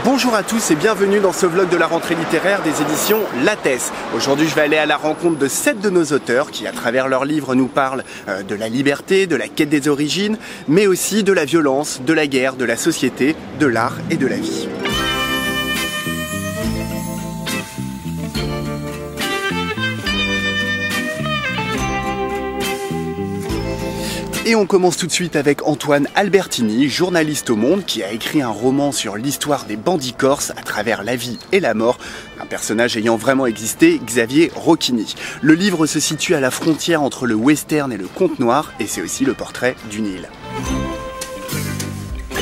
Bonjour à tous et bienvenue dans ce vlog de la rentrée littéraire des éditions Lattès. Aujourd'hui, je vais aller à la rencontre de 7 de nos auteurs qui, à travers leurs livres, nous parlent de la liberté, de la quête des origines, mais aussi de la violence, de la guerre, de la société, de l'art et de la vie. Et on commence tout de suite avec Antoine Albertini, journaliste au Monde, qui a écrit un roman sur l'histoire des bandits corses à travers la vie et la mort, un personnage ayant vraiment existé, Xavier Rocchini. Le livre se situe à la frontière entre le western et le conte noir, et c'est aussi le portrait d'une île.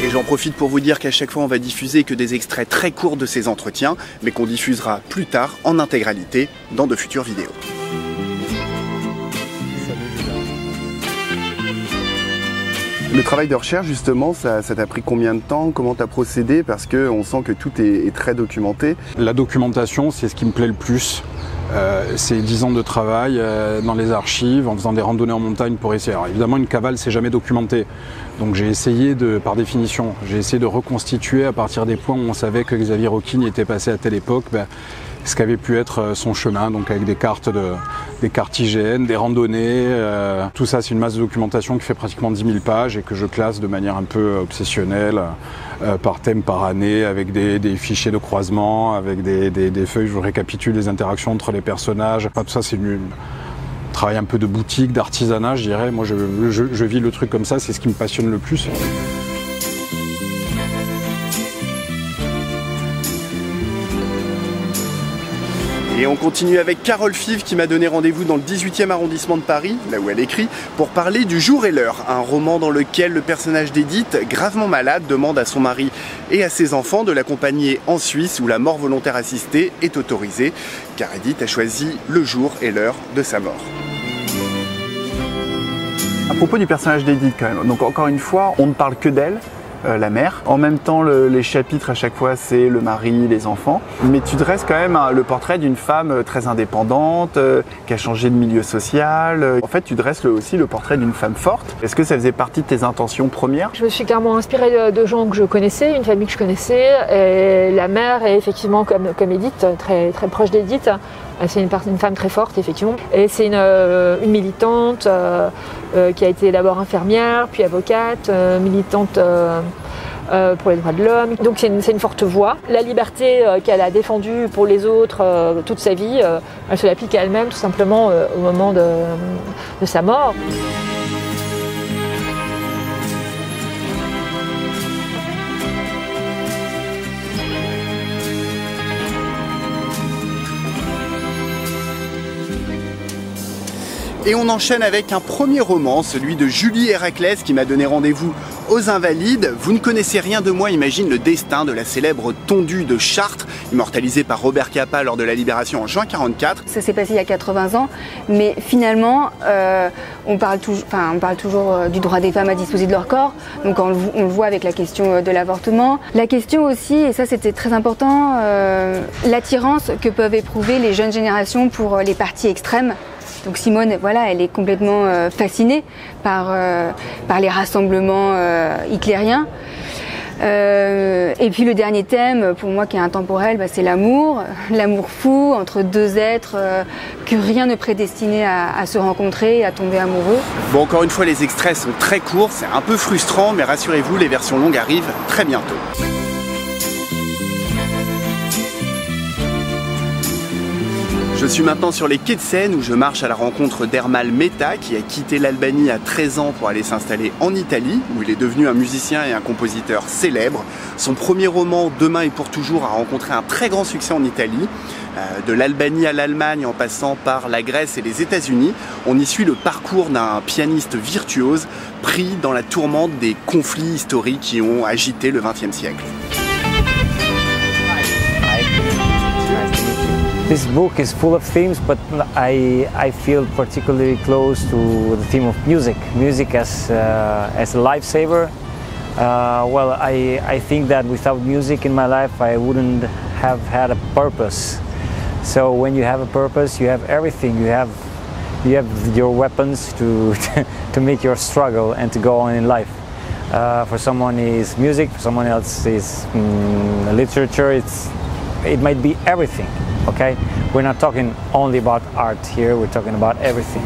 Et j'en profite pour vous dire qu'à chaque fois on va diffuser que des extraits très courts de ces entretiens, mais qu'on diffusera plus tard en intégralité dans de futures vidéos. Le travail de recherche, justement, ça t'a pris combien de temps? Comment t'as procédé? Parce qu'on sent que tout est très documenté. La documentation, c'est ce qui me plaît le plus. C'est 10 ans de travail dans les archives, en faisant des randonnées en montagne pour essayer. Alors évidemment, une cavale, c'est jamais documenté. Donc j'ai essayé par définition, j'ai essayé de reconstituer à partir des points où on savait que Xavier Rocchini était passé à telle époque, ce qu'avait pu être son chemin, donc avec des cartes IGN, des randonnées. Tout ça, c'est une masse de documentation qui fait pratiquement 10 000 pages et que je classe de manière un peu obsessionnelle, par thème, par année, avec des fichiers de croisement, avec des feuilles où je récapitule les interactions entre les personnages. Tout ça, c'est un travail un peu de boutique, d'artisanat, je dirais. Moi, je vis le truc comme ça, c'est ce qui me passionne le plus. Et on continue avec Carole Five qui m'a donné rendez-vous dans le 18e arrondissement de Paris, là où elle écrit, pour parler du Jour et l'heure, un roman dans lequel le personnage d'Edith, gravement malade, demande à son mari et à ses enfants de l'accompagner en Suisse où la mort volontaire assistée est autorisée, car Edith a choisi le jour et l'heure de sa mort. À propos du personnage d'Edith quand même, donc encore une fois, on ne parle que d'elle. La mère. En même temps, les chapitres à chaque fois, c'est le mari, les enfants. Mais tu dresses quand même le portrait d'une femme très indépendante, qui a changé de milieu social. En fait, tu dresses aussi le portrait d'une femme forte. Est-ce que ça faisait partie de tes intentions premières? Je me suis clairement inspirée de gens que je connaissais, une famille que je connaissais. Et la mère est effectivement comme Edith, très, très proche d'Edith. C'est une femme très forte, effectivement. Et c'est une militante qui a été d'abord infirmière, puis avocate, militante pour les droits de l'homme. Donc c'est une forte voix. La liberté qu'elle a défendue pour les autres toute sa vie, elle se l'applique à elle-même tout simplement au moment de sa mort. Et on enchaîne avec un premier roman, celui de Julie Héraclès qui m'a donné rendez-vous aux Invalides. Vous ne connaissez rien de moi, imagine le destin de la célèbre tondue de Chartres, immortalisée par Robert Capa lors de la Libération en juin 1944. Ça s'est passé il y a 80 ans, mais finalement, on parle toujours du droit des femmes à disposer de leur corps, donc on le voit avec la question de l'avortement. La question aussi, et ça c'était très important, l'attirance que peuvent éprouver les jeunes générations pour les partis extrêmes. Donc Simone, voilà, elle est complètement fascinée par les rassemblements hitlériens. Et puis le dernier thème, pour moi qui est intemporel, c'est l'amour fou entre deux êtres que rien ne prédestinait à se rencontrer et à tomber amoureux. Bon, encore une fois, les extraits sont très courts, c'est un peu frustrant, mais rassurez-vous, les versions longues arrivent très bientôt. Je suis maintenant sur les quais de Seine où je marche à la rencontre d'Ermal Meta qui a quitté l'Albanie à 13 ans pour aller s'installer en Italie où il est devenu un musicien et un compositeur célèbre. Son premier roman Demain et pour toujours a rencontré un très grand succès en Italie. De l'Albanie à l'Allemagne en passant par la Grèce et les États-Unis, on y suit le parcours d'un pianiste virtuose pris dans la tourmente des conflits historiques qui ont agité le XXe siècle. This book is full of themes, but I feel particularly close to the theme of music. Music as a lifesaver. Well, I think that without music in my life, I wouldn't have had a purpose. So when you have a purpose, you have everything. You have your weapons to make your struggle and to go on in life. For someone is music, for someone else is literature, it might be everything, okay? We're not talking only about art here, we're talking about everything.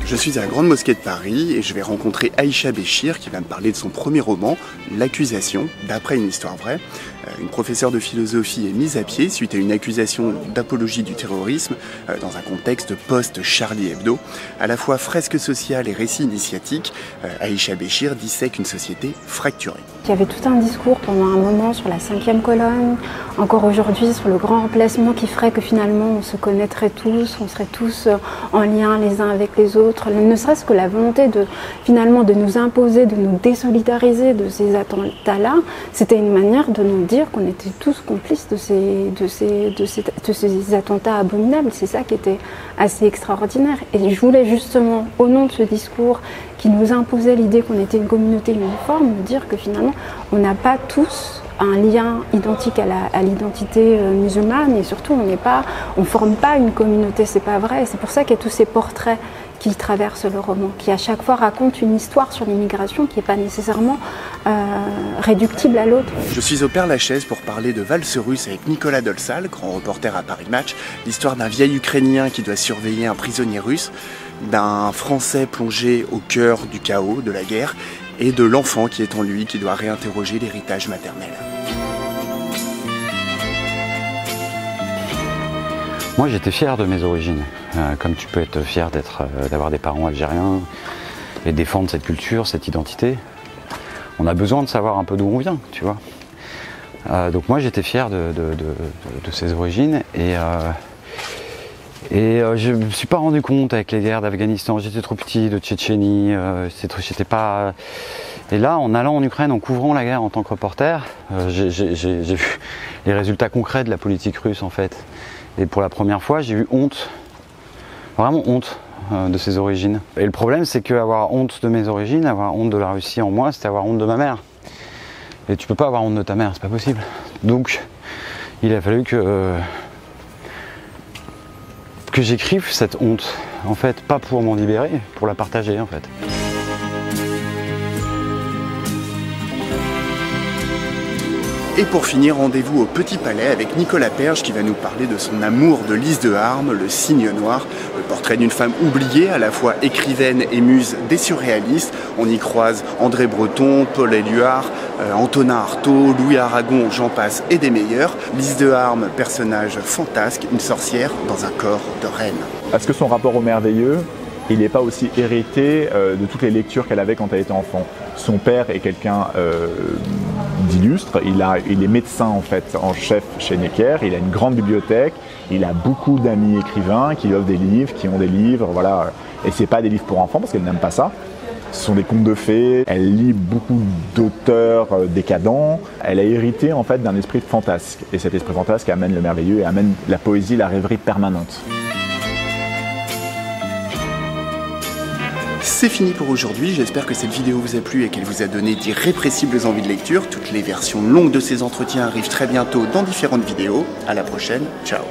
Je suis à la Grande Mosquée de Paris et je vais rencontrer Aïcha Béchir qui va me parler de son premier roman, L'Accusation, d'après une histoire vraie. Une professeure de philosophie est mise à pied suite à une accusation d'apologie du terrorisme dans un contexte post-Charlie Hebdo. À la fois fresque sociale et récit initiatique, Aïcha Béchir dissèque une société fracturée. Il y avait tout un discours pendant un moment sur la 5e colonne, encore aujourd'hui sur le grand remplacement qui ferait que finalement on se connaîtrait tous, on serait tous en lien les uns avec les autres. Ne serait-ce que la volonté finalement de nous imposer, de nous désolidariser de ces attentats-là, c'était une manière de nous dire qu'on était tous complices de ces attentats abominables. C'est ça qui était assez extraordinaire. Et je voulais justement, au nom de ce discours qui nous imposait l'idée qu'on était une communauté uniforme, nous dire que finalement on n'a pas tous un lien identique à l'identité musulmane et surtout on forme pas une communauté, c'est pas vrai. C'est pour ça qu'il y a tous ces portraits qui traversent le roman, qui à chaque fois racontent une histoire sur l'immigration qui n'est pas nécessairement réductible à l'autre. Je suis au Père-Lachaise pour parler de Valse russe avec Nicolas Dolsal, grand reporter à Paris Match, l'histoire d'un vieil Ukrainien qui doit surveiller un prisonnier russe, d'un Français plongé au cœur du chaos, de la guerre, et de l'enfant qui est en lui, qui doit réinterroger l'héritage maternel. Moi j'étais fier de mes origines, comme tu peux être fier d'avoir des parents algériens et défendre cette culture, cette identité. On a besoin de savoir un peu d'où on vient, tu vois. Donc moi j'étais fier de ces origines et je me suis pas rendu compte avec les guerres d'Afghanistan, j'étais trop petit, de Tchétchénie, j'étais pas... Et là, en allant en Ukraine, en couvrant la guerre en tant que reporter, j'ai vu les résultats concrets de la politique russe en fait. Et pour la première fois, j'ai eu honte, vraiment honte de ces origines. Et le problème, c'est qu'avoir honte de mes origines, avoir honte de la Russie en moi, c'était avoir honte de ma mère. Et tu peux pas avoir honte de ta mère, c'est pas possible. Donc, il a fallu que j'écrive cette honte, en fait, pas pour m'en libérer, pour la partager en fait. Et pour finir, rendez-vous au Petit Palais avec Nicolas Perge qui va nous parler de son amour de Lys de Harme, le cygne noir, le portrait d'une femme oubliée, à la fois écrivaine et muse des surréalistes. On y croise André Breton, Paul Éluard, Antonin Artaud, Louis Aragon, j'en passe et des meilleurs. Lys de Harme, personnage fantasque, une sorcière dans un corps de reine. Est-ce que son rapport au merveilleux, il n'est pas aussi hérité de toutes les lectures qu'elle avait quand elle était enfant? Son père est quelqu'un d'illustre, il est médecin en fait en chef chez Necker, il a une grande bibliothèque, il a beaucoup d'amis écrivains qui lui offrent des livres, qui ont des livres, voilà. Et c'est pas des livres pour enfants parce qu'elle n'aime pas ça. Ce sont des contes de fées, elle lit beaucoup d'auteurs décadents, elle a hérité en fait d'un esprit fantasque. Et cet esprit fantasque amène le merveilleux et amène la poésie, la rêverie permanente. C'est fini pour aujourd'hui, j'espère que cette vidéo vous a plu et qu'elle vous a donné d'irrépressibles envies de lecture. Toutes les versions longues de ces entretiens arrivent très bientôt dans différentes vidéos. À la prochaine, ciao.